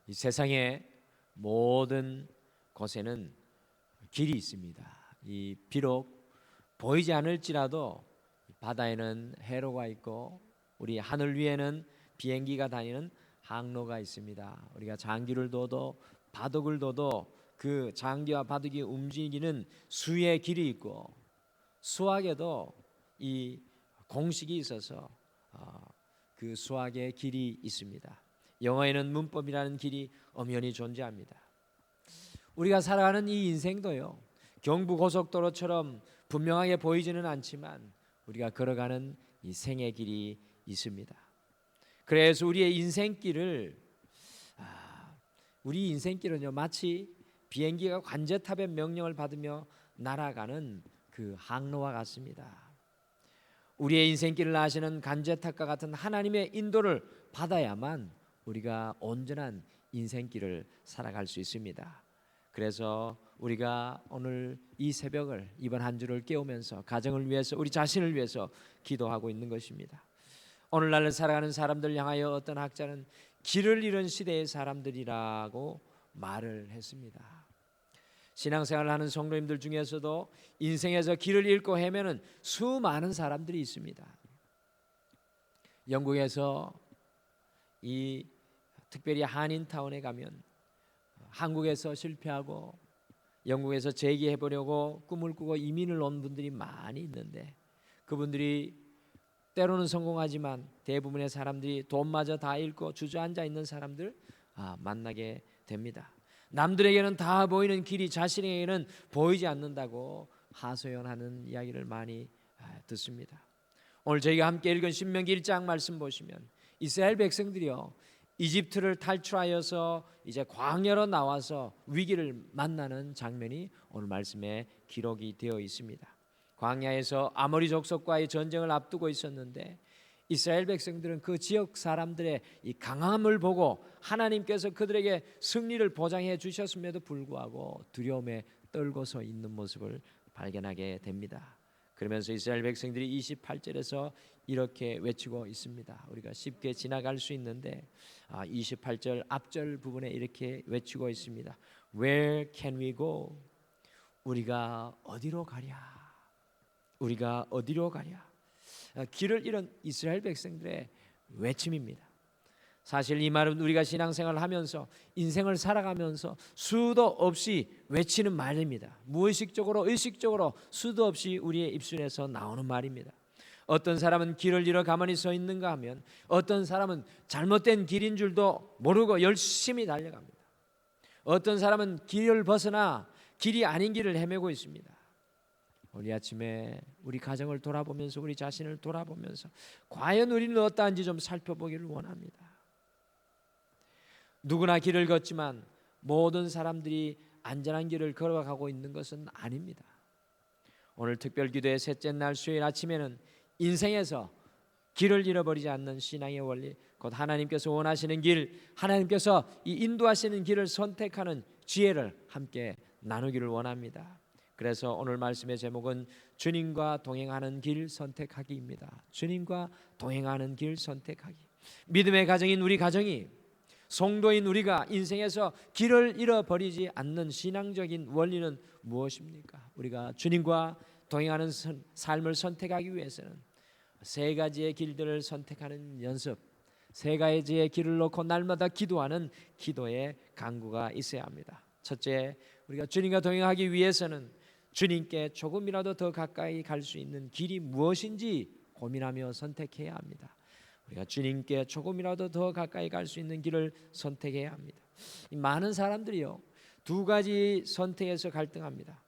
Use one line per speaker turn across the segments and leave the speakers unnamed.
이 세상의 모든 곳에는 길이 있습니다. 이 비록 보이지 않을지라도 바다에는 해로가 있고 우리 하늘 위에는 비행기가 다니는 항로가 있습니다. 우리가 장기를 둬도 바둑을 둬도 그 장기와 바둑이 움직이는 수의 길이 있고 수학에도 이 공식이 있어서 그 수학의 길이 있습니다. 영어에는 문법이라는 길이 엄연히 존재합니다. 우리가 살아가는 이 인생도요, 경부고속도로처럼 분명하게 보이지는 않지만 우리가 걸어가는 이 생의 길이 있습니다. 그래서 우리 인생길은요 마치 비행기가 관제탑의 명령을 받으며 날아가는 그 항로와 같습니다. 우리의 인생길을 아시는 관제탑과 같은 하나님의 인도를 받아야만 우리가 온전한 인생길을 살아갈 수 있습니다. 그래서 우리가 오늘 이 새벽을 이번 한 주를 깨우면서 가정을 위해서 우리 자신을 위해서 기도하고 있는 것입니다. 오늘날을 살아가는 사람들 향하여 어떤 학자는 길을 잃은 시대의 사람들이라고 말을 했습니다. 신앙생활을 하는 성도님들 중에서도 인생에서 길을 잃고 헤매는 수많은 사람들이 있습니다. 영국에서 특별히 한인타운에 가면 한국에서 실패하고 영국에서 재기해 보려고 꿈을 꾸고 이민을 온 분들이 많이 있는데 그분들이 때로는 성공하지만 대부분의 사람들이 돈마저 다 잃고 주저앉아 있는 사람들 만나게 됩니다. 남들에게는 다 보이는 길이 자신에게는 보이지 않는다고 하소연하는 이야기를 많이 듣습니다. 오늘 저희가 함께 읽은 신명기 1장 말씀 보시면 이스라엘 백성들이요 이집트를 탈출하여서 이제 광야로 나와서 위기를 만나는 장면이 오늘 말씀에 기록이 되어 있습니다. 광야에서 아모리 족속과의 전쟁을 앞두고 있었는데 이스라엘 백성들은 그 지역 사람들의 이 강함을 보고 하나님께서 그들에게 승리를 보장해 주셨음에도 불구하고 두려움에 떨고서 있는 모습을 발견하게 됩니다. 그러면서 이스라엘 백성들이 28절에서 이렇게 외치고 있습니다. 우리가 쉽게 지나갈 수 있는데 28절 앞절 부분에 이렇게 외치고 있습니다. Where can we go? 우리가 어디로 가랴? 우리가 어디로 가랴? 길을 잃은 이스라엘 백성들의 외침입니다. 사실 이 말은 우리가 신앙생활을 하면서 인생을 살아가면서 수도 없이 외치는 말입니다. 무의식적으로 의식적으로 수도 없이 우리의 입술에서 나오는 말입니다. 어떤 사람은 길을 잃어 가만히 서 있는가 하면 어떤 사람은 잘못된 길인 줄도 모르고 열심히 달려갑니다. 어떤 사람은 길을 벗어나 길이 아닌 길을 헤매고 있습니다. 오늘 아침에 우리 가정을 돌아보면서 우리 자신을 돌아보면서 과연 우리는 어떠한지 좀 살펴보기를 원합니다. 누구나 길을 걷지만 모든 사람들이 안전한 길을 걸어가고 있는 것은 아닙니다. 오늘 특별기도의 셋째 날 수요일 아침에는 인생에서 길을 잃어버리지 않는 신앙의 원리, 곧 하나님께서 원하시는 길, 하나님께서 이 인도하시는 길을 선택하는 지혜를 함께 나누기를 원합니다. 그래서 오늘 말씀의 제목은 주님과 동행하는 길 선택하기입니다. 주님과 동행하는 길 선택하기. 믿음의 가정인 우리 가정이, 성도인 우리가 인생에서 길을 잃어버리지 않는 신앙적인 원리는 무엇입니까? 우리가 주님과 동행하는 삶을 선택하기 위해서는 세 가지의 길들을 선택하는 연습, 세 가지의 길을 놓고 날마다 기도하는 기도의 강구가 있어야 합니다. 첫째, 우리가 주님과 동행하기 위해서는 주님께 조금이라도 더 가까이 갈 수 있는 길이 무엇인지 고민하며 선택해야 합니다. 우리가 주님께 조금이라도 더 가까이 갈 수 있는 길을 선택해야 합니다. 많은 사람들이요 두 가지 선택에서 갈등합니다.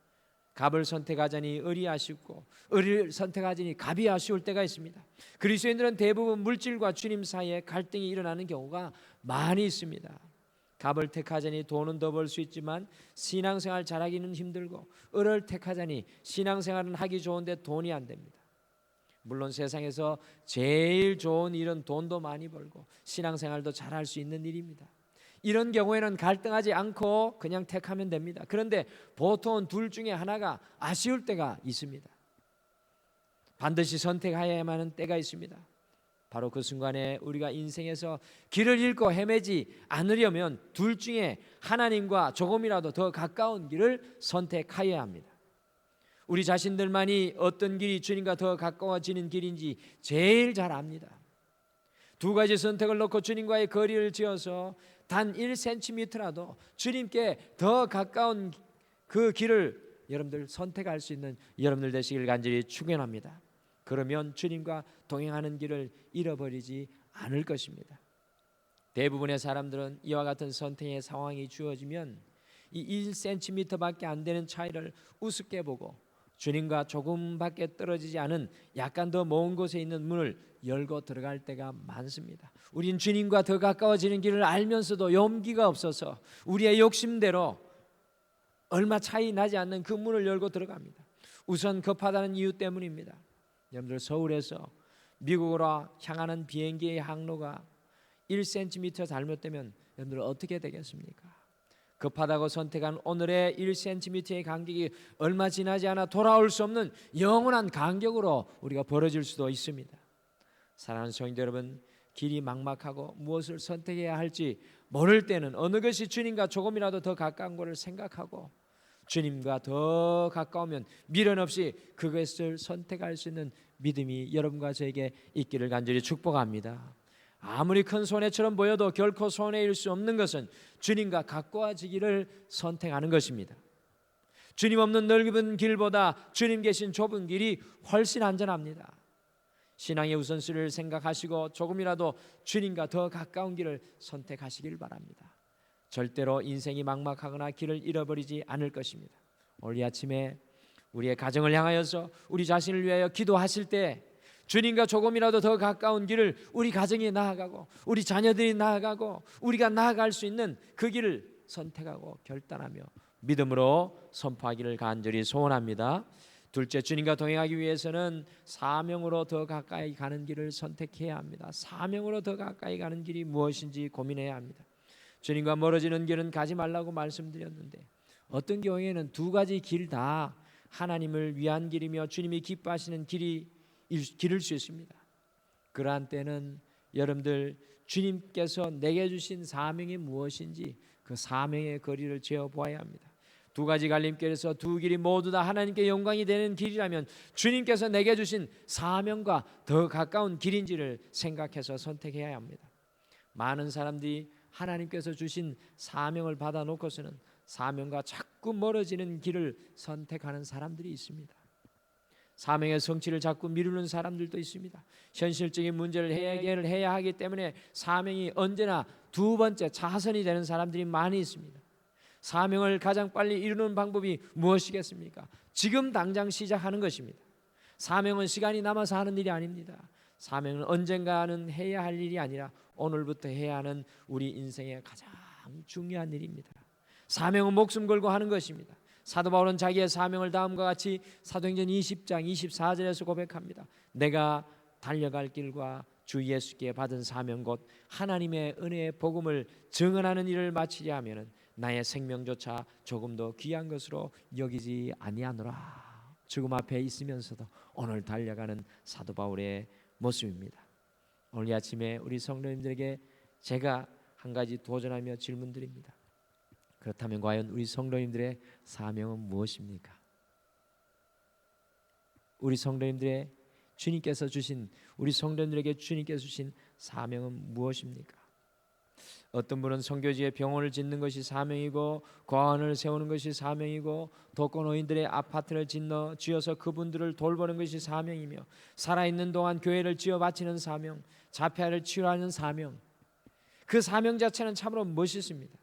갑을 선택하자니 을이 아쉽고 을을 선택하자니 갑이 아쉬울 때가 있습니다. 그리스도인들은 대부분 물질과 주님 사이에 갈등이 일어나는 경우가 많이 있습니다. 갑을 택하자니 돈은 더 벌 수 있지만 신앙생활 잘하기는 힘들고 을을 택하자니 신앙생활은 하기 좋은데 돈이 안 됩니다. 물론 세상에서 제일 좋은 일은 돈도 많이 벌고 신앙생활도 잘할 수 있는 일입니다. 이런 경우에는 갈등하지 않고 그냥 택하면 됩니다. 그런데 보통 둘 중에 하나가 아쉬울 때가 있습니다. 반드시 선택해야만 하는 때가 있습니다. 바로 그 순간에 우리가 인생에서 길을 잃고 헤매지 않으려면 둘 중에 하나님과 조금이라도 더 가까운 길을 선택하여야 합니다. 우리 자신들만이 어떤 길이 주님과 더 가까워지는 길인지 제일 잘 압니다. 두 가지 선택을 놓고 주님과의 거리를 지어서 단 1cm라도 주님께 더 가까운 그 길을 여러분들 선택할 수 있는 여러분들 되시길 간절히 축원합니다. 그러면 주님과 동행하는 길을 잃어버리지 않을 것입니다. 대부분의 사람들은 이와 같은 선택의 상황이 주어지면 이 1cm밖에 안 되는 차이를 우습게 보고 주님과 조금밖에 떨어지지 않은 약간 더 먼 곳에 있는 문을 열고 들어갈 때가 많습니다. 우린 주님과 더 가까워지는 길을 알면서도 용기가 없어서 우리의 욕심대로 얼마 차이 나지 않는 그 문을 열고 들어갑니다. 우선 급하다는 이유 때문입니다. 여러분들 서울에서 미국으로 향하는 비행기의 항로가 1cm 잘못되면 여러분들 어떻게 되겠습니까? 급하다고 선택한 오늘의 1cm의 간격이 얼마 지나지 않아 돌아올 수 없는 영원한 간격으로 우리가 벌어질 수도 있습니다. 사랑하는 성도 여러분, 길이 막막하고 무엇을 선택해야 할지 모를 때는 어느 것이 주님과 조금이라도 더 가까운 것을 생각하고 주님과 더 가까우면 미련 없이 그것을 선택할 수 있는 믿음이 여러분과 저에게 있기를 간절히 축복합니다. 아무리 큰 손해처럼 보여도 결코 손해일 수 없는 것은 주님과 가까워지기를 선택하는 것입니다. 주님 없는 넓은 길보다 주님 계신 좁은 길이 훨씬 안전합니다. 신앙의 우선순위를 생각하시고 조금이라도 주님과 더 가까운 길을 선택하시길 바랍니다. 절대로 인생이 막막하거나 길을 잃어버리지 않을 것입니다. 오늘 이 아침에 우리의 가정을 향하여서 우리 자신을 위하여 기도하실 때 주님과 조금이라도 더 가까운 길을 우리 가정이 나아가고 우리 자녀들이 나아가고 우리가 나아갈 수 있는 그 길을 선택하고 결단하며 믿음으로 선포하기를 간절히 소원합니다. 둘째, 주님과 동행하기 위해서는 사명으로 더 가까이 가는 길을 선택해야 합니다. 사명으로 더 가까이 가는 길이 무엇인지 고민해야 합니다. 주님과 멀어지는 길은 가지 말라고 말씀드렸는데 어떤 경우에는 두 가지 길 다 하나님을 위한 길이며 주님이 기뻐하시는 길일 수 있습니다. 그러한 때는 여러분들 주님께서 내게 주신 사명이 무엇인지 그 사명의 거리를 재어보아야 합니다. 두 가지 갈림길에서 두 길이 모두 다 하나님께 영광이 되는 길이라면 주님께서 내게 주신 사명과 더 가까운 길인지를 생각해서 선택해야 합니다. 많은 사람들이 하나님께서 주신 사명을 받아놓고서는 사명과 자꾸 멀어지는 길을 선택하는 사람들이 있습니다. 사명의 성취를 자꾸 미루는 사람들도 있습니다. 현실적인 문제를 해결을 해야 하기 때문에 사명이 언제나 두 번째 차선이 되는 사람들이 많이 있습니다. 사명을 가장 빨리 이루는 방법이 무엇이겠습니까? 지금 당장 시작하는 것입니다. 사명은 시간이 남아서 하는 일이 아닙니다. 사명은 언젠가는 해야 할 일이 아니라 오늘부터 해야 하는 우리 인생의 가장 중요한 일입니다. 사명은 목숨 걸고 하는 것입니다. 사도 바울은 자기의 사명을 다음과 같이 사도행전 20장 24절에서 고백합니다. 내가 달려갈 길과 주 예수께 받은 사명 곧 하나님의 은혜의 복음을 증언하는 일을 마치려 하면은 나의 생명조차 조금 더 귀한 것으로 여기지 아니하노라. 죽음 앞에 있으면서도 오늘 달려가는 사도 바울의 모습입니다. 오늘 아침에 우리 성도님들에게 제가 한 가지 도전하며 질문드립니다. 그렇다면 과연 우리 성도님들의 사명은 무엇입니까? 우리 성도님들의 주님께서 주신 우리 성도님들에게 주님께서 주신 사명은 무엇입니까? 어떤 분은 선교지에 병원을 짓는 것이 사명이고 과원을 세우는 것이 사명이고 독거노인들의 아파트를 지어서 그분들을 돌보는 것이 사명이며 살아있는 동안 교회를 지어 바치는 사명, 자폐아를 치유하는 사명, 그 사명 자체는 참으로 멋있습니다.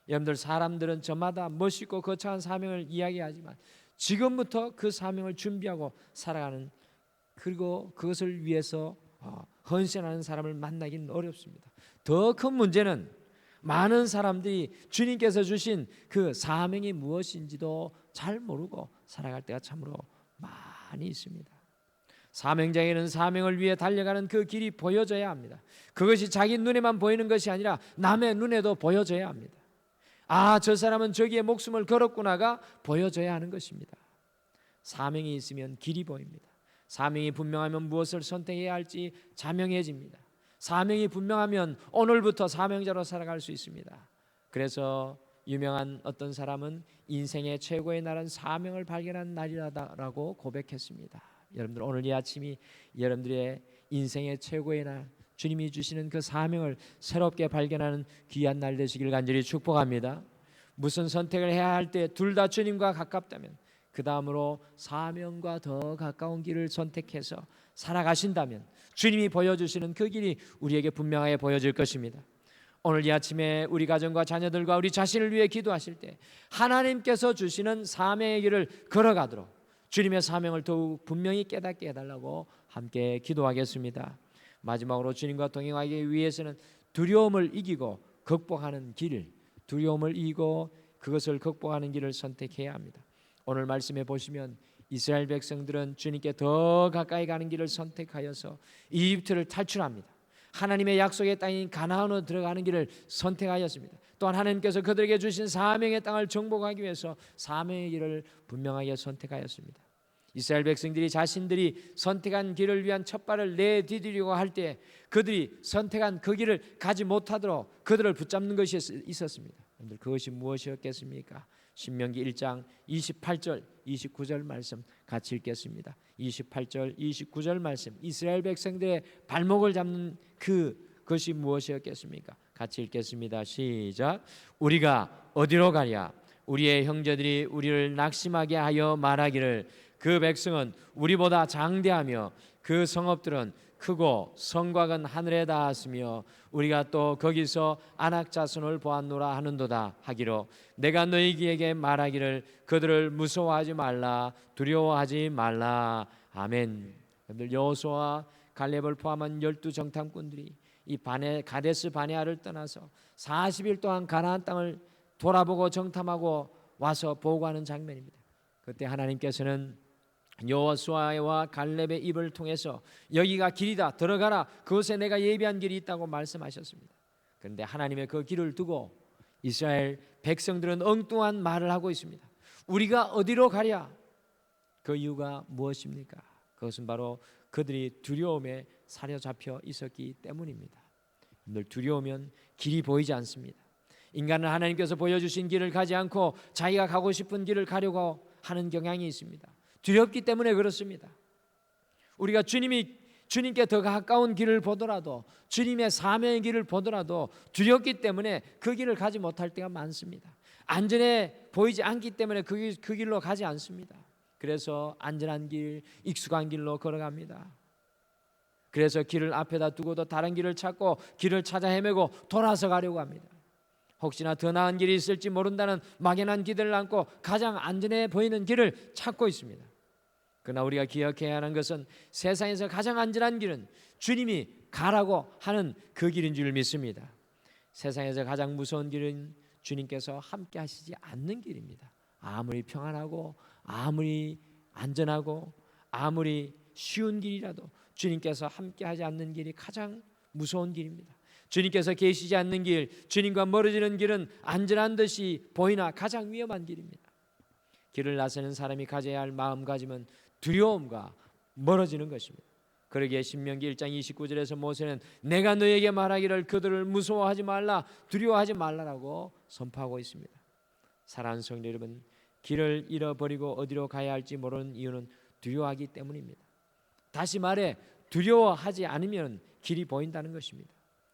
여러분들 사람들은 저마다 멋있고 거창한 사명을 이야기하지만 지금부터 그 사명을 준비하고 살아가는 그리고 그것을 위해서 헌신하는 사람을 만나기는 어렵습니다. 더 큰 문제는 많은 사람들이 주님께서 주신 그 사명이 무엇인지도 잘 모르고 살아갈 때가 참으로 많이 있습니다. 사명자에게는 사명을 위해 달려가는 그 길이 보여져야 합니다. 그것이 자기 눈에만 보이는 것이 아니라 남의 눈에도 보여져야 합니다. 아, 저 사람은 저기에 목숨을 걸었구나가 보여져야 하는 것입니다. 사명이 있으면 길이 보입니다. 사명이 분명하면 무엇을 선택해야 할지 자명해집니다. 사명이 분명하면 오늘부터 사명자로 살아갈 수 있습니다. 그래서 유명한 어떤 사람은 인생의 최고의 날은 사명을 발견한 날이라고 고백했습니다. 여러분들, 오늘 이 아침이 여러분들의 인생의 최고의 날, 주님이 주시는 그 사명을 새롭게 발견하는 귀한 날 되시길 간절히 축복합니다. 무슨 선택을 해야 할 때 둘 다 주님과 가깝다면, 그 다음으로 사명과 더 가까운 길을 선택해서 살아가신다면 주님이 보여주시는 그 길이 우리에게 분명하게 보여질 것입니다. 오늘 이 아침에 우리 가정과 자녀들과 우리 자신을 위해 기도하실 때 하나님께서 주시는 사명의 길을 걸어가도록 주님의 사명을 더욱 분명히 깨닫게 해달라고 함께 기도하겠습니다. 마지막으로 주님과 동행하기 위해서는 두려움을 이기고 극복하는 길을, 두려움을 이기고 그것을 극복하는 길을 선택해야 합니다. 오늘 말씀해 보시면 이스라엘 백성들은 주님께 더 가까이 가는 길을 선택하여서 이집트를 탈출합니다. 하나님의 약속의 땅인 가나안으로 들어가는 길을 선택하였습니다. 또한 하나님께서 그들에게 주신 사명의 땅을 정복하기 위해서 사명의 길을 분명하게 선택하였습니다. 이스라엘 백성들이 자신들이 선택한 길을 위한 첫발을 내디디려고 할 때 그들이 선택한 그 길을 가지 못하도록 그들을 붙잡는 것이 있었습니다. 여러분들, 그것이 무엇이었겠습니까? 신명기 1장 28절 29절 말씀 같이 읽겠습니다. 28절 29절 말씀, 이스라엘 백성들의 발목을 잡는 그것이 무엇이었겠습니까? 같이 읽겠습니다. 시작. 우리가 어디로 가랴? 우리의 형제들이 우리를 낙심하게 하여 말하기를 그 백성은 우리보다 장대하며 그 성읍들은 크고 성곽은 하늘에 닿았으며 우리가 또 거기서 아낙 자손을 보았노라 하는도다 하기로 내가 너희에게 말하기를 그들을 무서워하지 말라, 두려워하지 말라. 아멘. 여러분들, 여호수아와 갈렙을 포함한 12 정탐꾼들이 이 가데스 바네아를 떠나서 40일 동안 가나안 땅을 돌아보고 정탐하고 와서 보고하는 장면입니다. 그때 하나님께서는 여호수아와 갈렙의 입을 통해서 여기가 길이다, 들어가라, 그곳에 내가 예비한 길이 있다고 말씀하셨습니다. 그런데 하나님의 그 길을 두고 이스라엘 백성들은 엉뚱한 말을 하고 있습니다. 우리가 어디로 가랴? 그 이유가 무엇입니까? 그것은 바로 그들이 두려움에 사로잡혀 있었기 때문입니다. 늘 두려우면 길이 보이지 않습니다. 인간은 하나님께서 보여주신 길을 가지 않고 자기가 가고 싶은 길을 가려고 하는 경향이 있습니다. 두렵기 때문에 그렇습니다. 우리가 주님께 더 가까운 길을 보더라도, 주님의 사명의 길을 보더라도 두렵기 때문에 그 길을 가지 못할 때가 많습니다. 안전해 보이지 않기 때문에 그 길로 가지 않습니다. 그래서 안전한 길, 익숙한 길로 걸어갑니다. 그래서 길을 앞에다 두고도 다른 길을 찾고 길을 찾아 헤매고 돌아서 가려고 합니다. 혹시나 더 나은 길이 있을지 모른다는 막연한 기대를 안고 가장 안전해 보이는 길을 찾고 있습니다. 그러나 우리가 기억해야 하는 것은 세상에서 가장 안전한 길은 주님이 가라고 하는 그 길인 줄 믿습니다. 세상에서 가장 무서운 길은 주님께서 함께 하시지 않는 길입니다. 아무리 평안하고 아무리 안전하고 아무리 쉬운 길이라도 주님께서 함께 하지 않는 길이 가장 무서운 길입니다. 주님께서 계시지 않는 길, 주님과 멀어지는 길은 안전한 듯이 보이나 가장 위험한 길입니다. 길을 나서는 사람이 가져야 할 마음가짐은 두려움과 멀어지는 것입니다. 그러기에 신명기 1장 29절에서 모세는 내가 너에게 말하기를 그들을 무서워하지 말라, 두려워하지 말라라고 선포하고 있습니다. 사랑하는 성도 여러분, 길을 잃어버리고 어디로 가야 할지 모르는 이유는 두려워하기 때문입니다. 다시 말해 두려워하지 않으면 길이 보인다는 것입니다.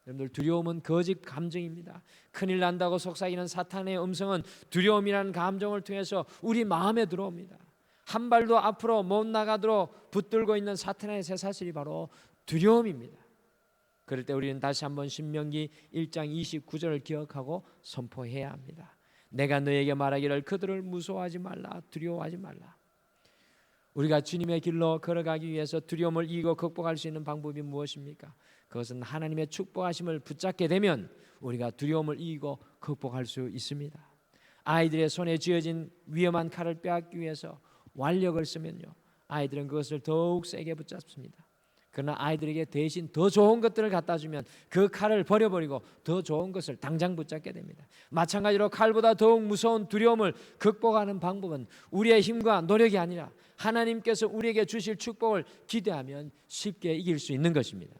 여러분들, 두려움은 거짓 감정입니다. 큰일 난다고 속삭이는 사탄의 음성은 두려움이라는 감정을 통해서 우리 마음에 들어옵니다. 한 발도 앞으로 못 나가도록 붙들고 있는 사탄의 쇠사슬이 바로 두려움입니다. 그럴 때 우리는 다시 한번 신명기 1장 29절을 기억하고 선포해야 합니다. 내가 너에게 말하기를 그들을 무서워하지 말라, 두려워하지 말라. 우리가 주님의 길로 걸어가기 위해서 두려움을 이기고 극복할 수 있는 방법이 무엇입니까? 그것은 하나님의 축복하심을 붙잡게 되면 우리가 두려움을 이기고 극복할 수 있습니다. 아이들의 손에 쥐어진 위험한 칼을 빼앗기 위해서 완력을 쓰면요, 아이들은 그것을 더욱 세게 붙잡습니다. 그러나 아이들에게 대신 더 좋은 것들을 갖다 주면 그 칼을 버려버리고 더 좋은 것을 당장 붙잡게 됩니다. 마찬가지로 칼보다 더욱 무서운 두려움을 극복하는 방법은 우리의 힘과 노력이 아니라 하나님께서 우리에게 주실 축복을 기대하면 쉽게 이길 수 있는 것입니다.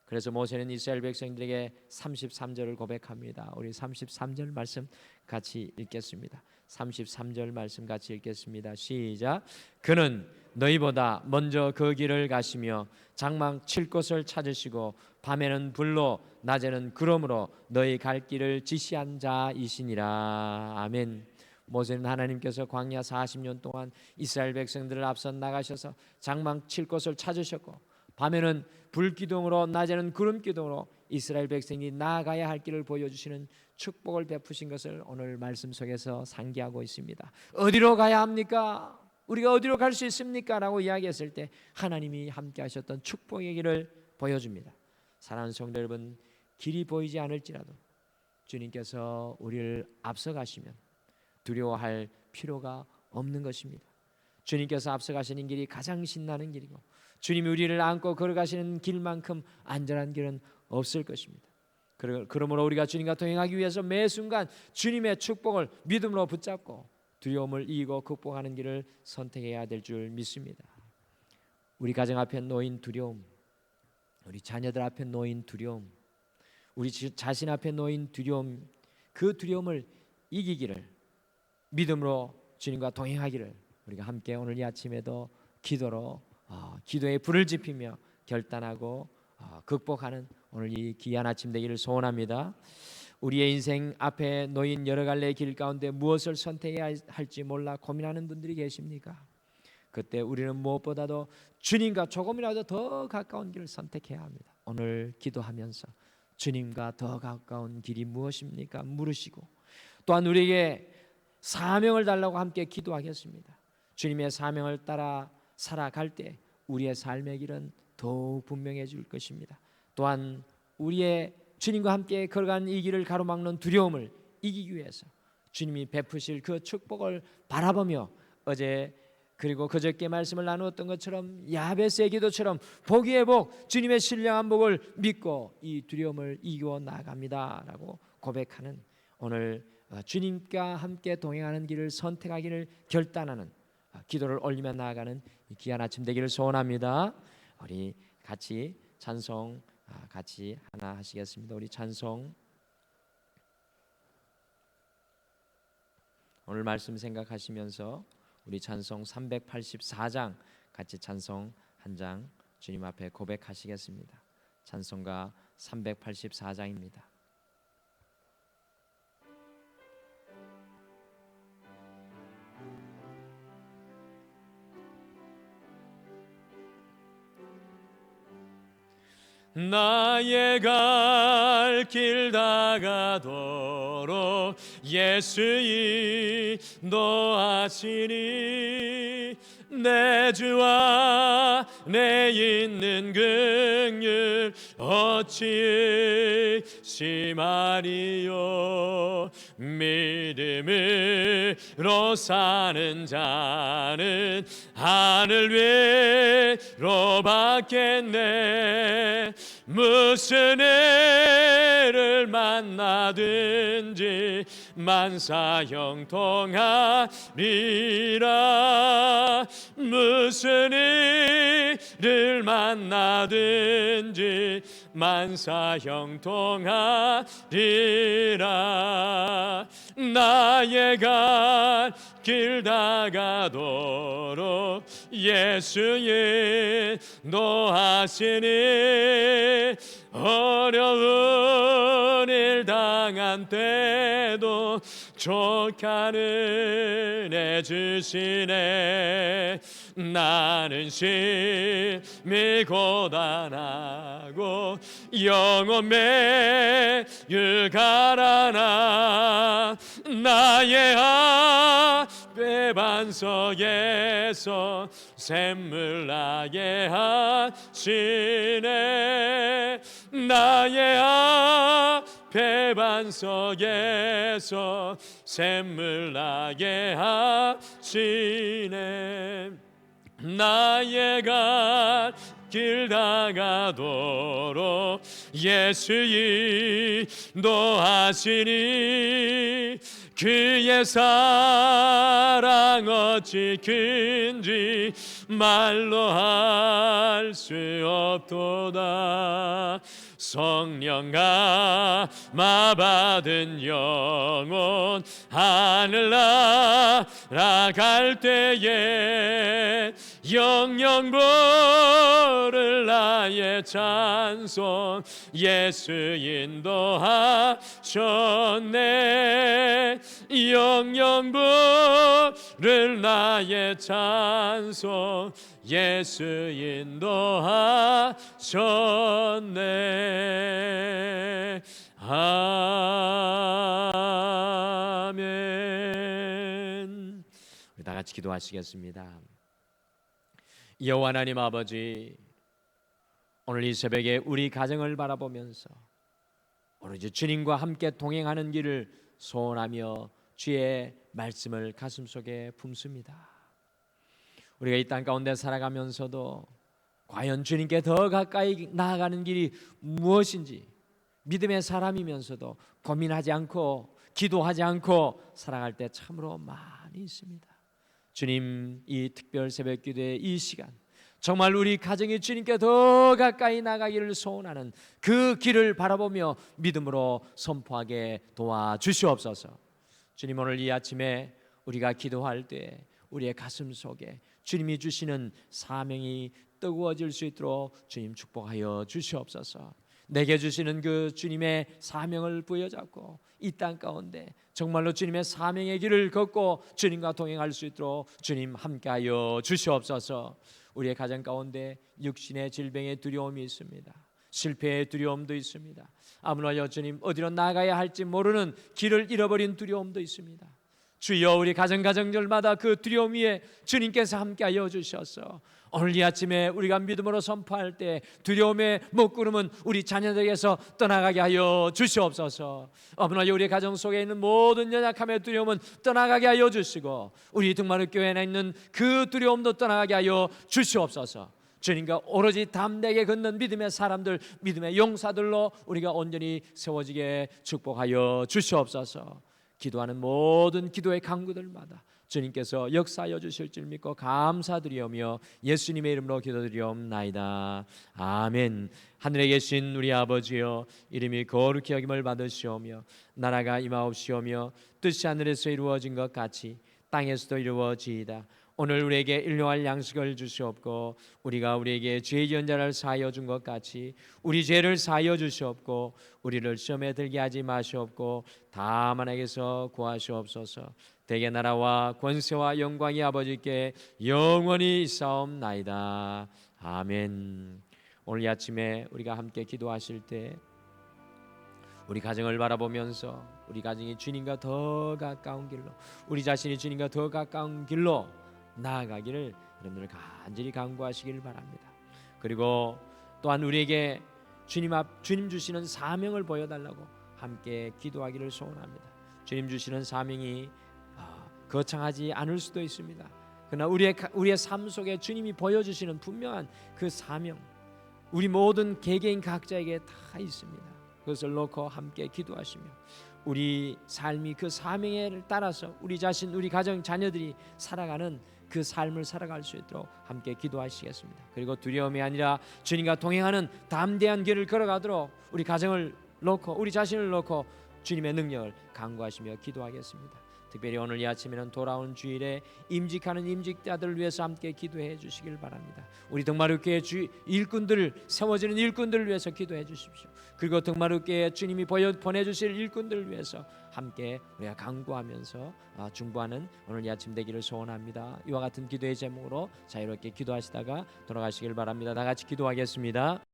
그래서 모세는 이스라엘 백성들에게 33절을 고백합니다. 우리 33절 말씀 같이 읽겠습니다. 33절 말씀 같이 읽겠습니다. 시작. 그는 너희보다 먼저 그 길을 가시며 장막 칠 곳을 찾으시고 밤에는 불로 낮에는 구름으로 너희 갈 길을 지시한 자이시니라. 아멘. 모세는 하나님께서 광야 40년 동안 이스라엘 백성들을 앞서 나가셔서 장막 칠 곳을 찾으셨고 밤에는 불기둥으로 낮에는 구름기둥으로 이스라엘 백성이 나아가야 할 길을 보여주시는 축복을 베푸신 것을 오늘 말씀 속에서 상기하고 있습니다. 어디로 가야 합니까? 우리가 어디로 갈 수 있습니까? 라고 이야기했을 때 하나님이 함께 하셨던 축복의 길을 보여줍니다. 사랑하는 성도 여러분, 길이 보이지 않을지라도 주님께서 우리를 앞서가시면 두려워할 필요가 없는 것입니다. 주님께서 앞서가시는 길이 가장 신나는 길이고 주님이 우리를 안고 걸어가시는 길만큼 안전한 길은 없을 것입니다. 그러므로 우리가 주님과 동행하기 위해서 매 순간 주님의 축복을 믿음으로 붙잡고 두려움을 이기고 극복하는 길을 선택해야 될 줄 믿습니다. 우리 가정 앞에 놓인 두려움, 우리 자녀들 앞에 놓인 두려움, 우리 자신 앞에 놓인 두려움, 그 두려움을 이기기를 믿음으로 주님과 동행하기를 우리가 함께 오늘 이 아침에도 기도로 기도의 불을 지피며 결단하고 극복하는 오늘 이 귀한 아침 되기를 소원합니다. 우리의 인생 앞에 놓인 여러 갈래의 길 가운데 무엇을 선택해야 할지 몰라 고민하는 분들이 계십니까? 그때 우리는 무엇보다도 주님과 조금이라도 더 가까운 길을 선택해야 합니다. 오늘 기도하면서 주님과 더 가까운 길이 무엇입니까? 물으시고 또한 우리에게 사명을 달라고 함께 기도하겠습니다. 주님의 사명을 따라 살아갈 때 우리의 삶의 길은 더욱 분명해질 것입니다. 또한 우리의 주님과 함께 걸어가는 이 길을 가로막는 두려움을 이기기 위해서 주님이 베푸실 그 축복을 바라보며 어제 그리고 그저께 말씀을 나누었던 것처럼 야베스의 기도처럼 복 위에 복, 주님의 신령한 복을 믿고 이 두려움을 이기고 나아갑니다 라고 고백하는 오늘 주님과 함께 동행하는 길을 선택하기를 결단하는 기도를 올리며 나아가는 귀한 아침 되기를 소원합니다. 우리 같이 찬송 같이 하나 하시겠습니다. 우리 찬송 오늘 말씀 생각하시면서 우리 찬송 384장 같이 찬송 한 장 주님 앞에 고백하시겠습니다. 찬송가 384장입니다. 나의 갈 길 다가도록 예수 인도하시니 내 주와 내 있는 긍휼 어찌 심하리요. 믿음으로 사는 자는 하늘 위로 받겠네. 무슨 애를 만나든지 만사 형통하리라. 무슨 일을 만나든지 만사 형통하리라. 나의 갈 길 다가도록 예수 인도하시니 어려운 일 당한 때도 족한 은혜 주시네. 나는 심히 고단하고 영혼 매일 가라나. 나의 앞에 반석에서 샘물 나게 하시네. 나의 앞에 반석에서 샘물 나게 하시네. 나의 갈 길 다가도록 예수 인도하시니 그의 사랑 어찌 큰지 말로 할 수 없도다. 성령 감화받은 영혼 하늘 날아갈 때에 영영 부를 나의 찬송 예수 인도하셨네. 영영 부를 나의 찬송 예수 인도하셨네. 아멘. 우리 다 같이 기도하시겠습니다. 여호와 하나님 아버지, 오늘 이 새벽에 우리 가정을 바라보면서 오로지 주님과 함께 동행하는 길을 소원하며 주의 말씀을 가슴속에 품습니다. 우리가 이 땅 가운데 살아가면서도 과연 주님께 더 가까이 나아가는 길이 무엇인지 믿음의 사람이면서도 고민하지 않고 기도하지 않고 살아갈 때 참으로 많이 있습니다. 주님, 이 특별 새벽 기도의 이 시간 정말 우리 가정이 주님께 더 가까이 나가기를 소원하는 그 길을 바라보며 믿음으로 선포하게 도와주시옵소서. 주님, 오늘 이 아침에 우리가 기도할 때 우리의 가슴 속에 주님이 주시는 사명이 뜨거워질 수 있도록 주님 축복하여 주시옵소서. 내게 주시는 그 주님의 사명을 부여잡고 이 땅 가운데 정말로 주님의 사명의 길을 걷고 주님과 동행할 수 있도록 주님 함께하여 주시옵소서. 우리의 가정 가운데 육신의 질병의 두려움이 있습니다. 실패의 두려움도 있습니다. 아무나 주님 어디로 나가야 할지 모르는 길을 잃어버린 두려움도 있습니다. 주여, 우리 가정들마다 그 두려움 위에 주님께서 함께하여 주셔서 오늘 이 아침에 우리가 믿음으로 선포할 때 두려움의 먹구름은 우리 자녀들에게서 떠나가게 하여 주시옵소서. 어머나, 우리 가정 속에 있는 모든 연약함의 두려움은 떠나가게 하여 주시고 우리 등마루 교회에 있는 그 두려움도 떠나가게 하여 주시옵소서. 주님과 오로지 담대하게 걷는 믿음의 사람들, 믿음의 용사들로 우리가 온전히 세워지게 축복하여 주시옵소서. 기도하는 모든 기도의 간구들마다 주님께서 역사하여 주실 줄 믿고 감사드리오며 예수님의 이름으로 기도드리옵나이다. 아멘. 하늘에 계신 우리 아버지여, 이름이 거룩히 여김을 받으시오며 나라가 임하옵시오며 뜻이 하늘에서 이루어진 것 같이 땅에서도 이루어지이다. 오늘 우리에게 일용할 양식을 주시옵고 우리가 우리에게 죄 지은 자를 사하여 준 것 같이 우리 죄를 사하여 주시옵고 우리를 시험에 들게 하지 마시옵고 다만 에게서 구하시옵소서. 대개 나라와 권세와 영광이 아버지께 영원히 있사옵나이다. 아멘. 오늘 이 아침에 우리가 함께 기도하실 때 우리 가정을 바라보면서 우리 가정이 주님과 더 가까운 길로, 우리 자신이 주님과 더 가까운 길로 나아가기를 여러분들 간절히 간구하시길 바랍니다. 그리고 또한 우리에게 주님 주시는 사명을 보여달라고 함께 기도하기를 소원합니다. 주님 주시는 사명이 거창하지 않을 수도 있습니다. 그러나 우리의 삶 속에 주님이 보여주시는 분명한 그 사명, 우리 모든 개개인 각자에게 다 있습니다. 그것을 놓고 함께 기도하시며 우리 삶이 그 사명에 따라서 우리 자신, 우리 가정, 자녀들이 살아가는 그 삶을 살아갈 수 있도록 함께 기도하시겠습니다. 그리고 두려움이 아니라 주님과 동행하는 담대한 길을 걸어가도록 우리 가정을 놓고 우리 자신을 놓고 주님의 능력을 간구하시며 기도하겠습니다. 특별히 오늘 이 아침에는 돌아온 주일에 임직하는 임직자들을 위해서 함께 기도해 주시길 바랍니다. 우리 등마루교회 일꾼들, 세워지는 일꾼들을 위해서 기도해 주십시오. 그리고 등마루교회 주님이 보내주실 일꾼들을 위해서 함께 우리가 간구하면서 중보하는 오늘 이 아침 되기를 소원합니다. 이와 같은 기도의 제목으로 자유롭게 기도하시다가 돌아가시길 바랍니다. 다 같이 기도하겠습니다.